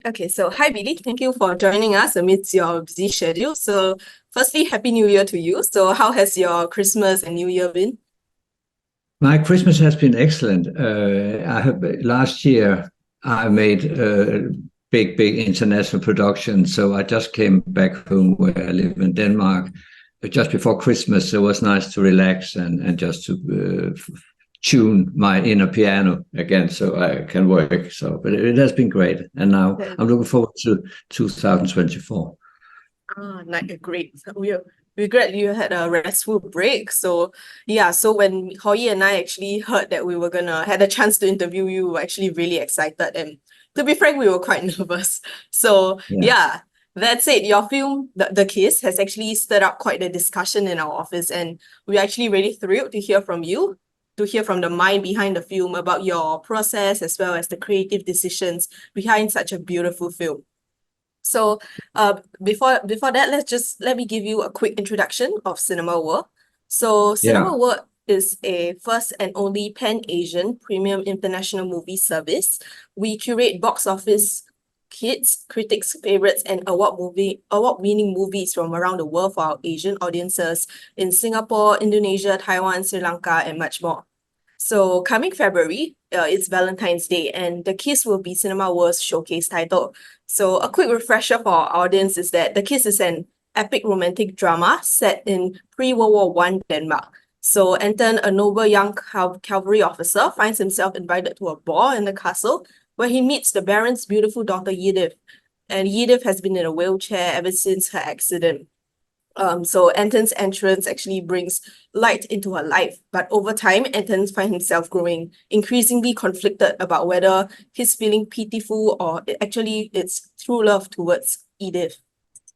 Okay, so hi Billy, thank you for joining us amidst your busy schedule. So firstly, Happy New Year to you. So how has your Christmas and New Year been? My Christmas has been excellent. Last year I made a big international production, so I just came back home where I live in Denmark just before Christmas. So it was nice to relax and just to tune my inner piano again, so I can work. So, but it has been great, and now Yeah. I'm looking forward to 2024. Great. We're glad you had a restful break. So yeah, so when Hoyi and I actually heard that we were gonna had a chance to interview you, we were actually really excited. And to be frank, we were quite nervous. So Yeah. yeah, that said, your film, The Kiss, has actually stirred up quite a discussion in our office, and we're actually really thrilled to hear from you, to hear from the mind behind the film about your process as well as the creative decisions behind such a beautiful film. So before that, let me give you a quick introduction of CinemaWorld. So Yeah. CinemaWorld is a first and only pan-Asian premium international movie service. We curate box office hits, critics' favorites, and award-winning movies from around the world for our Asian audiences in Singapore, Indonesia, Taiwan, Sri Lanka, and much more. So coming February, it's Valentine's Day, and The Kiss will be CinemaWorld's showcase title. So a quick refresher for our audience is that The Kiss is an epic romantic drama set in pre-World War One Denmark. So Anton, a noble young cavalry officer, finds himself invited to a ball in the castle where he meets the Baron's beautiful daughter Edith. And Edith has been in a wheelchair ever since her accident. So Anton's entrance actually brings light into her life, but over time, Anton finds himself growing increasingly conflicted about whether he's feeling pitiful or actually it's true love towards Edith.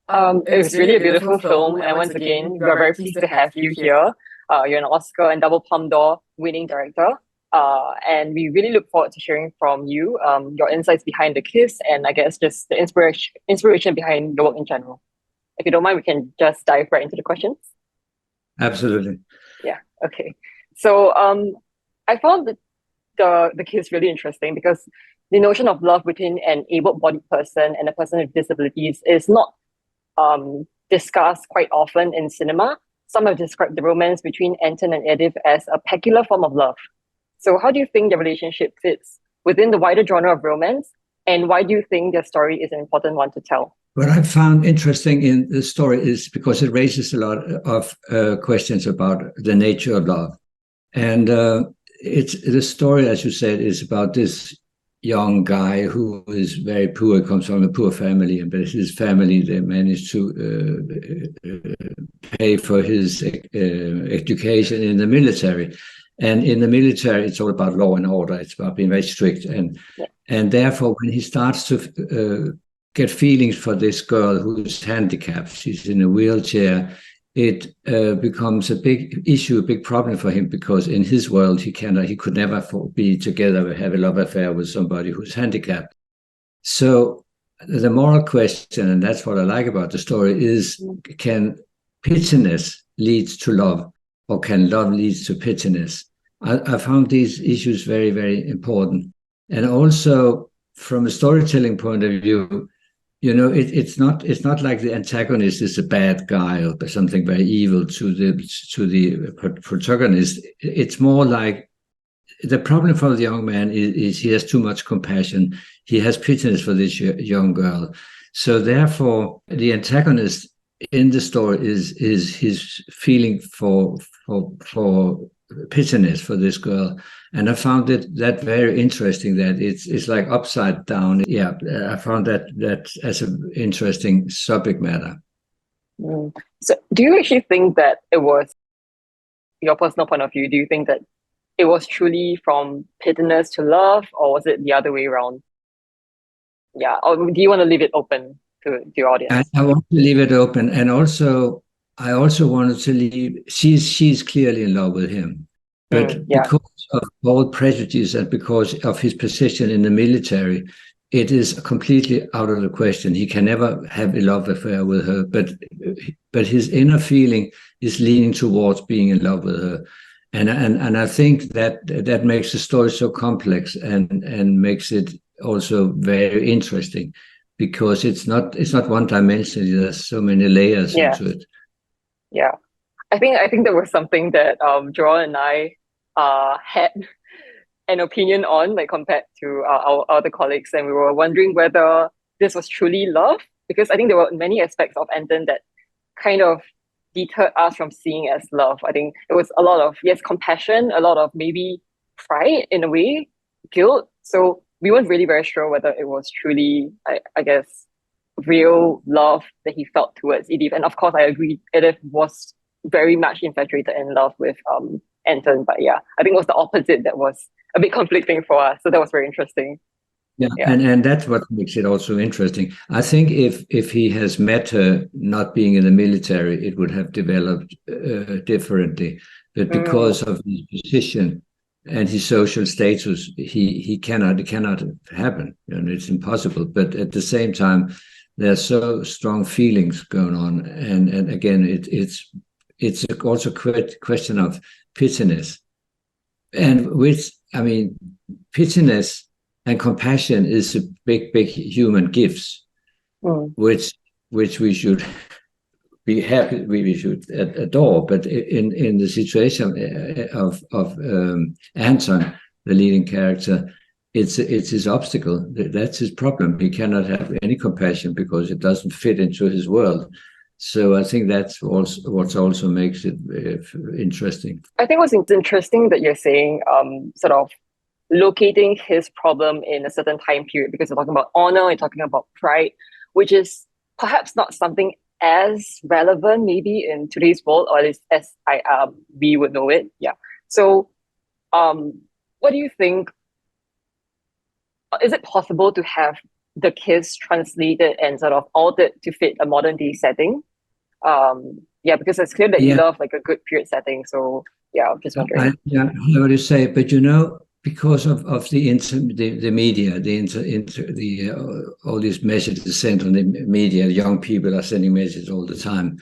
It was really a beautiful film, and once again, we are very pleased to have you here. You're an Oscar and double Palme d'Or winning director. And we really look forward to hearing from you, your insights behind The Kiss, and I guess just the inspiration behind the work in general. If you don't mind, we can just dive right into the questions. Absolutely. Yeah, okay. So I found the Kiss really interesting because the notion of love between an able-bodied person and a person with disabilities is not discussed quite often in cinema. Some have described the romance between Anton and Edith as a peculiar form of love. So how do you think the relationship fits within the wider genre of romance? And why do you think their story is an important one to tell? What I found interesting in the story is because it raises a lot of questions about the nature of love. And it's the story, as you said, is about this young guy who is very poor, comes from a poor family, but his family, they managed to pay for his education in the military. And in the military, it's all about law and order. It's about being very strict. And therefore, when he starts to get feelings for this girl who's handicapped, she's in a wheelchair, it becomes a big issue, a big problem for him, because in his world, he could never be together, have a love affair with somebody who's handicapped. So the moral question, and that's what I like about the story, is can pittiness lead to love, or can love lead to pittiness? I found these issues very, very important. And also, from a storytelling point of view, you know, it's not like the antagonist is a bad guy or something very evil to the protagonist. It's more like the problem for the young man is he has too much compassion. He has pittiness for this young girl. So therefore, the antagonist in the story is his feeling for pittiness for this girl. And I found that very interesting, that it's like upside down. Yeah, I found that as an interesting subject matter. So do you actually think that it was, your personal point of view, do you think that it was truly from pittiness to love, or was it the other way around? Yeah, or do you want to leave it open to your audience? I want to leave it open. And also, I also wanted to leave, she's clearly in love with him. But because of all prejudice and because of his position in the military, it is completely out of the question. He can never have a love affair with her, but his inner feeling is leaning towards being in love with her. And I think that makes the story so complex and makes it also very interesting. because it's not one dimensional. There's so many layers Yeah, into it. yeah. I think there was something that Joel and I had an opinion on, like compared to our other colleagues, and we were wondering whether this was truly love, because I think there were many aspects of Anton that kind of deterred us from seeing as love. I think it was a lot of, yes, compassion, a lot of maybe pride in a way, guilt. So we weren't really very sure whether it was truly, I guess, real love that he felt towards Edith. And of course, I agree, Edith was very much infatuated in love with Anton. But yeah, I think it was the opposite that was a bit conflicting for us. So that was very interesting. Yeah, Yeah. and that's what makes it also interesting. I think if he has met her not being in the military, it would have developed differently. But because of his position and his social status, it cannot happen. It's impossible. But at the same time, there are so strong feelings going on, and again, it's also a question of pittiness, and pittiness and compassion is a big human gifts, which we should be happy, we should adore. But in the situation of Anton, the leading character, it's his obstacle. That's his problem. He cannot have any compassion because it doesn't fit into his world. So I think that's what also makes it interesting. I think what's interesting that you're saying, sort of locating his problem in a certain time period, because you're talking about honor, you're talking about pride, which is perhaps not something as relevant maybe in today's world, or at least as we would know it. Yeah. So what do you think? Is it possible to have the kiss translated and sort of altered to fit a modern day setting? Yeah, because it's clear that you love like a good period setting. So yeah, I'm just wondering. I know what you say, but because of the media, all these messages sent on the media, young people are sending messages all the time,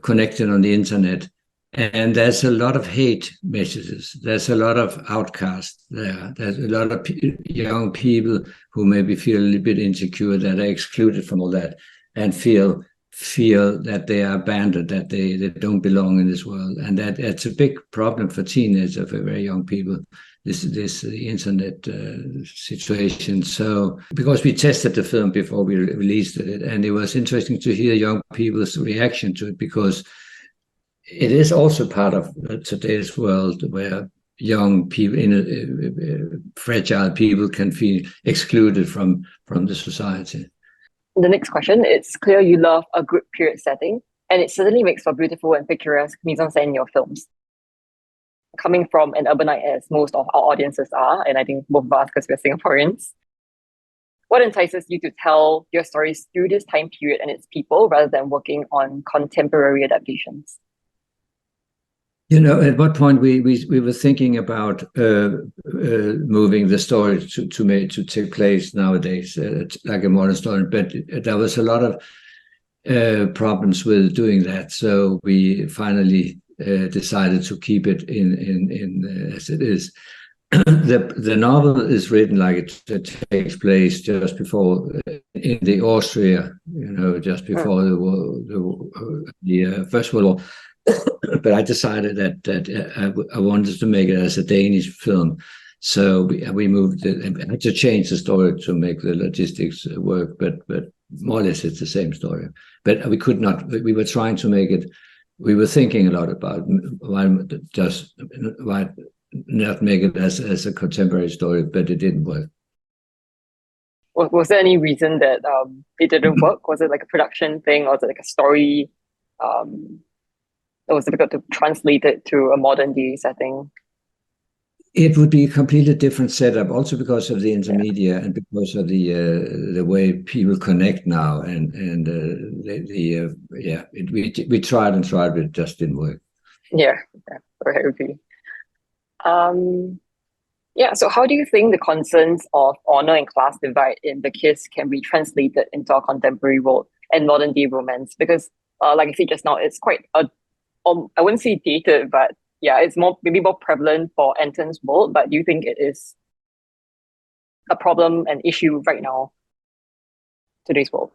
connected on the internet, and there's a lot of hate messages. There's a lot of outcasts there. There's a lot of young people who maybe feel a little bit insecure, that are excluded from all that, and feel that they are abandoned, that they don't belong in this world, and that's a big problem for teenagers, for very young people. This internet situation. So because we tested the film before we released it, and it was interesting to hear young people's reaction to it, because it is also part of today's world where young people, fragile people, can feel excluded from the society. The next question, it's clear you love a good period setting, and it certainly makes for beautiful and picturesque mise-en-scène in your films. Coming from an urbanite, as most of our audiences are, and I think both of us, because we're Singaporeans, what entices you to tell your stories through this time period and its people, rather than working on contemporary adaptations? At what point we were thinking about moving the story to take place nowadays, like a modern story, but there was a lot of problems with doing that. So we finally decided to keep it in as it is. The novel is written like it takes place just before in the Austria, just before the First World War. But I decided that I wanted to make it as a Danish film, so we moved it. I had to change the story to make the logistics work, but more or less it's the same story. But we could not. We were trying to make it. We were thinking a lot about why not make it as a contemporary story, but it didn't work. Was there any reason that it didn't work? Was it like a production thing, or was it like a story? It was difficult to translate it to a modern day setting. It would be a completely different setup, also because of the intermedia and because of the way people connect now, and we tried and tried, but it just didn't work. Yeah, I agree. So how do you think the concerns of honor and class divide in The Kiss can be translated into our contemporary world and modern day romance? Because like I said just now, it's quite I wouldn't say dated, but yeah, it's maybe more prevalent for Anton's world. But do you think it is a problem, an issue right now today's world?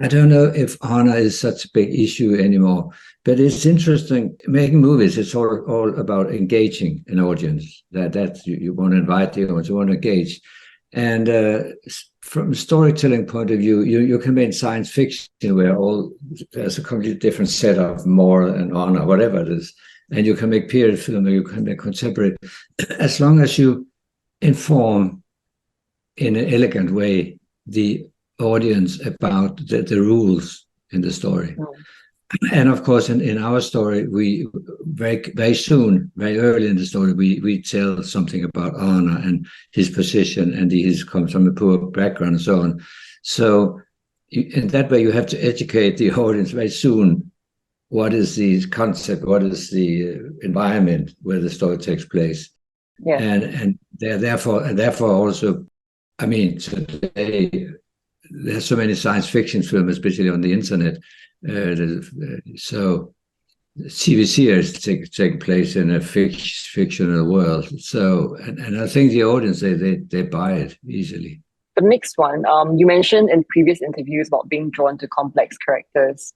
I don't know if honor is such a big issue anymore, but it's interesting. Making movies, it's all about engaging an audience. That you want to invite the audience, you want to engage. And from a storytelling point of view, you can make science fiction where there's a completely different set of moral and honor, whatever it is. And you can make period film, or you can make contemporary, as long as you inform in an elegant way the audience about the rules in the story. And of course, in our story, we very soon, very early in the story, we tell something about honor and his position, and he comes from a poor background and so on. So in that way, you have to educate the audience very soon. What is the concept? What is the environment where the story takes place? Yeah. And therefore also, I mean, today there's so many science fiction films, especially on the internet. So TV series take place in a fictional world. So, and I think the audience, they buy it easily. The next one, you mentioned in previous interviews about being drawn to complex characters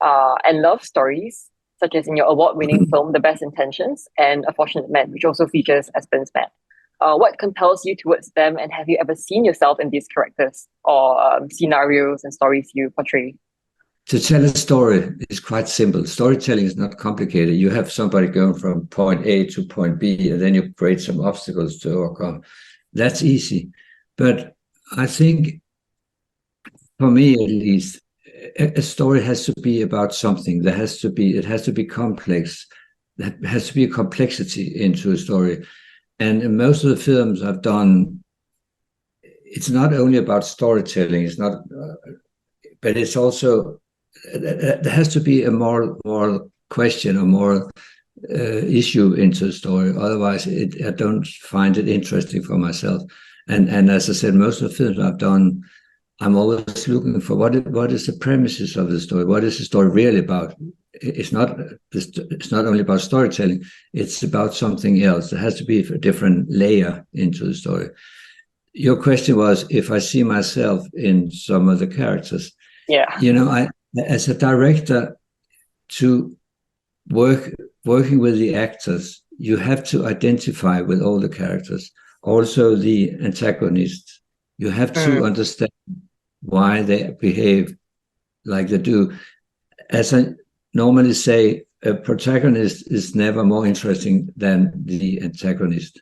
and love stories, such as in your award-winning film, The Best Intentions, and A Fortunate Man, which also features Espen's man. What compels you towards them, and have you ever seen yourself in these characters or scenarios and stories you portray? To tell a story is quite simple. Storytelling is not complicated. You have somebody going from point A to point B, and then you create some obstacles to overcome. That's easy. But I think, for me at least, a story has to be about something. It has to be complex. There has to be a complexity into a story. And in most of the films I've done, it's not only about storytelling. It's not, but it's also, there has to be a moral question or moral issue into the story. Otherwise, I don't find it interesting for myself. And as I said, most of the films I've done, I'm always looking for what is the premises of the story. What is the story really about? It's not only about storytelling. It's about something else. There has to be a different layer into the story. Your question was if I see myself in some of the characters. Yeah. You know, as a director, to working with the actors, you have to identify with all the characters, also the antagonists. You have to understand why they behave like they do. As I normally say, a protagonist is never more interesting than the antagonist.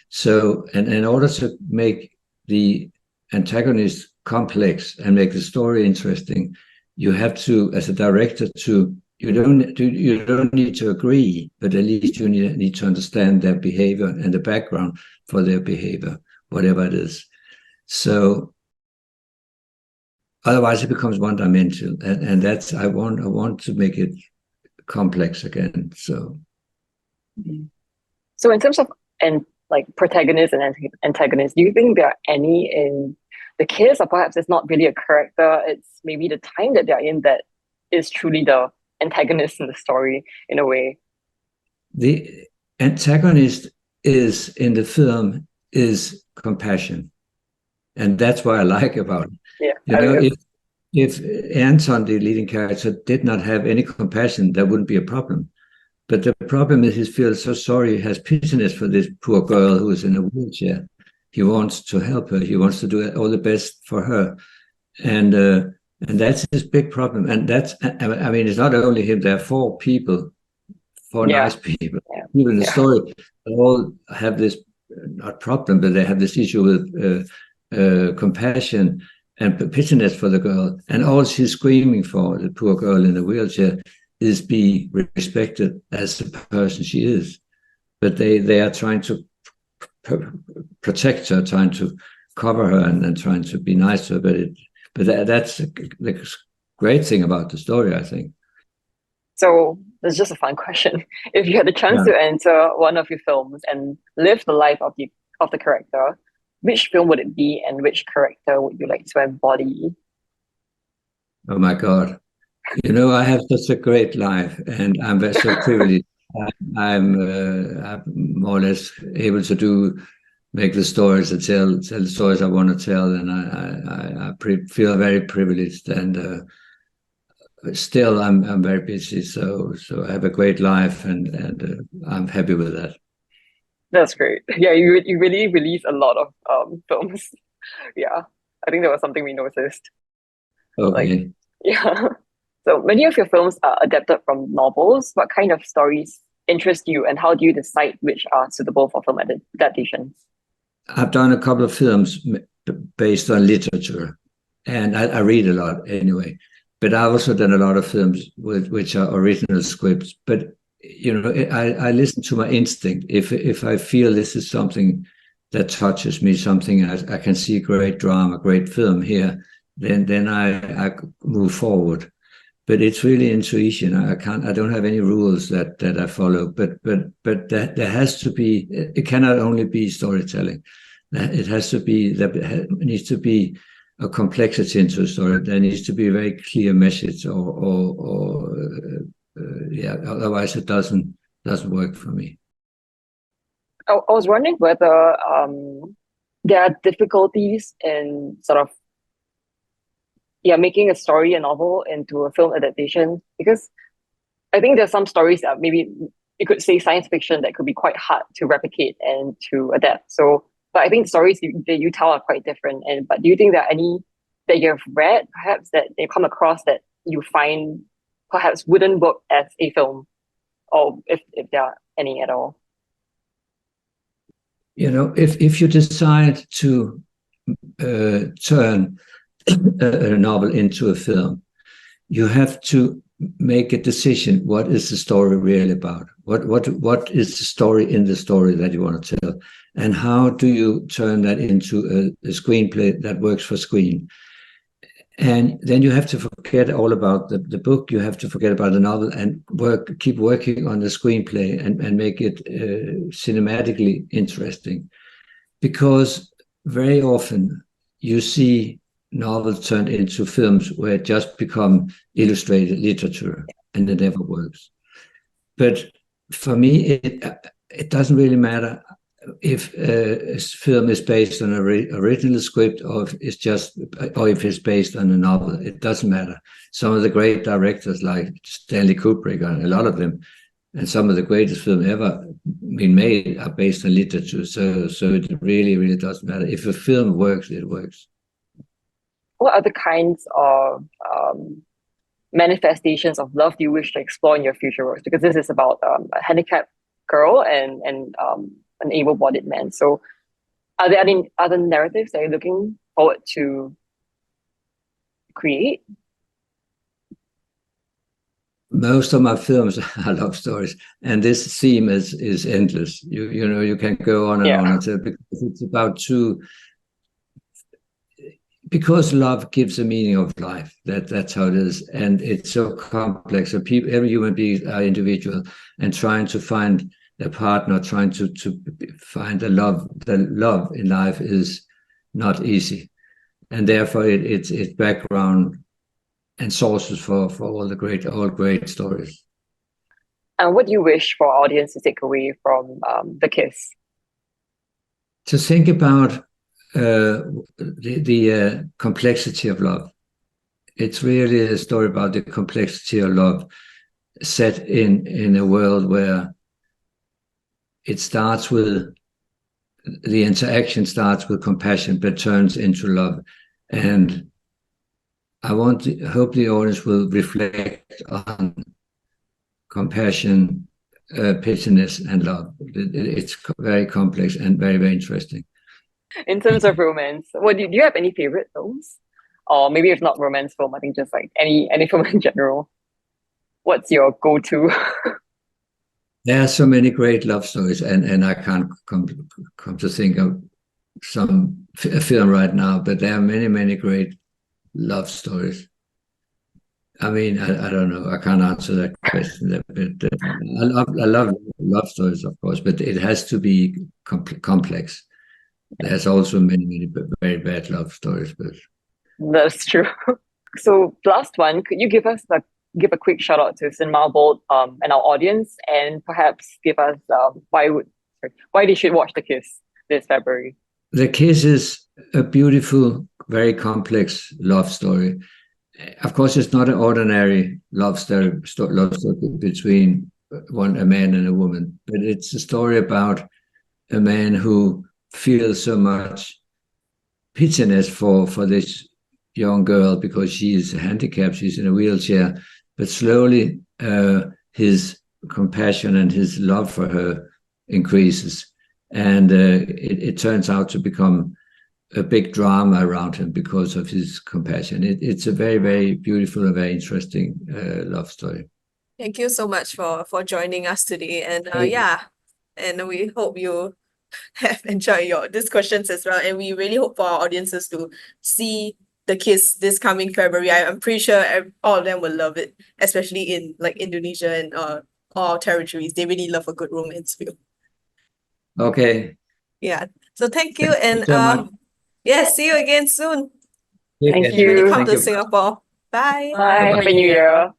So, and in order to make the antagonist complex and make the story interesting, you have to, as a director, you don't need to agree, but at least you need to understand their behavior and the background for their behavior, whatever it is. So otherwise it becomes one-dimensional, and that's I want to make it complex again. So in terms of protagonists and antagonists, do you think there are any in the case, or perhaps it's not really a character, it's maybe the time that they're in that is truly the antagonist in the story in a way? The antagonist is in the film is compassion, and that's what I like about it. Yeah, you know, if Anton, the leading character, did not have any compassion, that wouldn't be a problem. But the problem is he feels so sorry, he has pityness for this poor girl who is in a wheelchair. He wants to help her. He wants to do all the best for her, and that's his big problem. And that's, I mean, it's not only him. There are four nice people. People in the story, they all have this not problem, but they have this issue with compassion and pityness for the girl. And all she's screaming for, the poor girl in the wheelchair, is be respected as the person she is. But they are trying to protect her, trying to cover her, and trying to be nice to her. But that's the great thing about the story, I think. So it's just a fun question. If you had the chance to enter one of your films and live the life of the character, which film would it be, and which character would you like to embody? Oh my God. You know, I have such a great life, and I'm so privileged. I'm more or less able to do make the stories and tell the stories I want to tell, and feel very privileged. And still, I'm very busy, so I have a great life, and I'm happy with that. That's great. Yeah, you really release a lot of films. Yeah, I think that was something we noticed. Like, Okay. yeah. So many of your films are adapted from novels. What kind of stories interest you, and how do you decide which are suitable for film adaptations? I've done a couple of films based on literature, and I read a lot anyway. But I've also done a lot of films which are original scripts. But I listen to my instinct. If I feel this is something that touches me, something I can see great drama, great film here, then I move forward. But it's really intuition. I don't have any rules that I follow. But there has to be. It cannot only be storytelling. It has to be. There needs to be a complexity into a story. There needs to be a very clear message, or yeah. Otherwise, it doesn't work for me. I was wondering whether there are difficulties in sort of making a story, a novel into a film adaptation, because I think there's some stories that maybe you could say science fiction that could be quite hard to replicate and to adapt. So, but I think the stories that you tell are quite different. But do you think there are any that you have read, perhaps that you come across that you find perhaps wouldn't work as a film, or if there are any at all? If you decide to turn a novel into a film, you have to make a decision. What is the story really about? What is the story in the story that you want to tell? And how do you turn that into a screenplay that works for screen? And then you have to forget all about the book. You have to forget about the novel and keep working on the screenplay and make it cinematically interesting. Because very often you see novels turned into films where it just become illustrated literature and it never works. But for me, it doesn't really matter if a film is based on an original script or if it's based on a novel. It doesn't matter. Some of the great directors like Stanley Kubrick, and a lot of them, and some of the greatest films ever been made are based on literature. So it really, really doesn't matter. If a film works, it works. What other kinds of manifestations of love do you wish to explore in your future works? Because this is about a handicapped girl and an able-bodied man. So are there any other narratives that you're looking forward to create? Most of my films are love stories, and this theme is endless. You can go on and on. Because it's about because love gives a meaning of life. That's how it is, and it's so complex. So every human being are individual, and trying to find a partner, trying to find the love in life is not easy, and therefore it's background and sources for all great stories. And what do you wish for our audience to take away from The Kiss? To think about the complexity of love. It's really a story about the complexity of love set in a world where it starts with the interaction starts with compassion but turns into love. And I hope the audience will reflect on compassion, pittiness, and love. It's very complex and very, very interesting. In terms of romance, do you have any favorite films? Or maybe if not romance film, I think just like any film in general. What's your go-to? There are so many great love stories, and I can't come to think of a film right now, but there are many, many great love stories. I mean, I don't know. I can't answer that question. But I love love stories, of course, but it has to be complex. There's also many, many very bad love stories, but That's true. So last one, could you give a quick shout out to CinemaWorld and our audience, and perhaps give us why they should watch The Kiss? this February? The Kiss is a beautiful, very complex love story. Of course, it's not an ordinary love story between a man and a woman, but it's a story about a man who feels so much pityness for this young girl because she is handicapped, she's in a wheelchair, but slowly his compassion and his love for her increases, and it turns out to become a big drama around him because of his compassion. It's a very, very beautiful and very interesting love story. Thank you so much for joining us today. And Thank you. yeah, and we hope you have enjoyed your discussions as well. And we really hope for our audiences to see The Kiss this coming February. I'm pretty sure all of them will love it, especially in like Indonesia and all territories. They really love a good romance film. Okay. Yeah. So thank you, Thank you and so much. yeah, see you again soon. See Thank again. you. When you come Thank to you. Singapore. Bye. Bye. Bye-bye. Happy New Year.